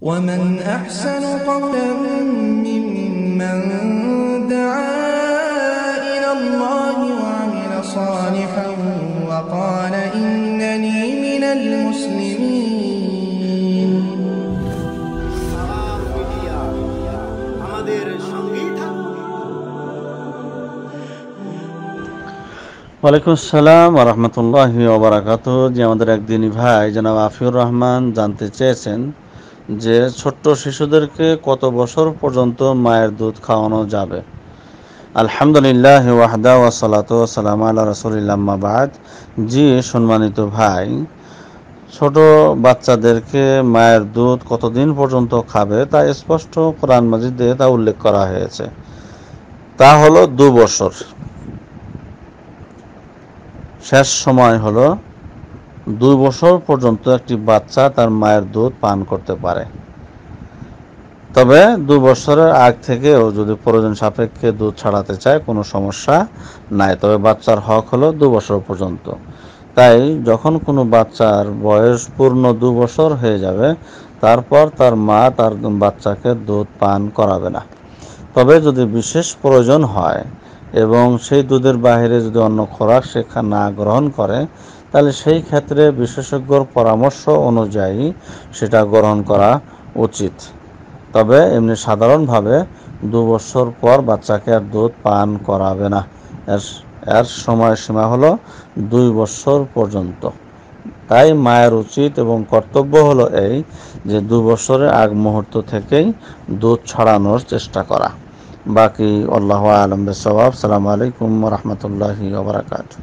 ومن أحسن قولا ممن دعا إلى الله وعمل صالحا وقال إنني من المسلمين। ওয়ালাইকুম আসসালাম ওয়া রাহমাতুল্লাহি ওয়া বারাকাতুহু। যে আমাদের একদিনই ভাই জনাব আফিউর রহমান জানতে চেয়েছেন যে ছোট্ট শিশুদেরকে কত বছর পর্যন্ত মায়ের দুধ খাওয়ানো যাবে। আলহামদুলিল্লাহ ওয়াহদা ওয়া সালাতু ওয়া সালামু আলা রাসূলিল্লাহ আম্মা বাদ। জি সম্মানিত ভাই, ছোট বাচ্চাদেরকে মায়ের দুধ কতদিন পর্যন্ত খাবে তা স্পষ্ট কোরআন মাজিদে তা উল্লেখ করা হয়েছে। তা হলো 2 বছর। শেষ সময় হলো 2 বছর পর্যন্ত একটি বাচ্চা তার মায়ের দুধ পান করতে পারে। তবে 2 বছরের আগ থেকেও যদি প্রয়োজন সাপেক্ষে দুধ ছাড়াতে চায় কোনো সমস্যা নাই, তবে বাচ্চার হক হলো 2 বছর পর্যন্ত। তাই যখন কোনো বাচ্চার বয়স পূর্ণ 2 বছর হয়ে যাবে তারপর তার মা তার বাচ্চাকে দুধ পান করাবে না। তবে যদি বিশেষ প্রয়োজন হয় এবং সেই দুধের বাইরে যদি অন্য খোরাক সে না গ্রহণ করে, তাহলে সেই ক্ষেত্রে বিশেষজ্ঞর পরামর্শ অনুযায়ী সেটা গ্রহণ করা উচিত। তবে এমনি সাধারণভাবে 2 বছর পর বাচ্চাকে আর দুধ পান করাবে না। এর সময়সীমা হলো 2 বছর পর্যন্ত। তাই মায়ের উচিত এবং কর্তব্য হলো এই যে 2 বছরের আগ মুহূর্ত থেকেই দুধ ছড়ানোর চেষ্টা করা। বাকি আল্লাহু আ'লাম বিস-সাওয়াব। আসসালামু আলাইকুম ওয়া রাহমাতুল্লাহি ওয়া বারাকাতুহু।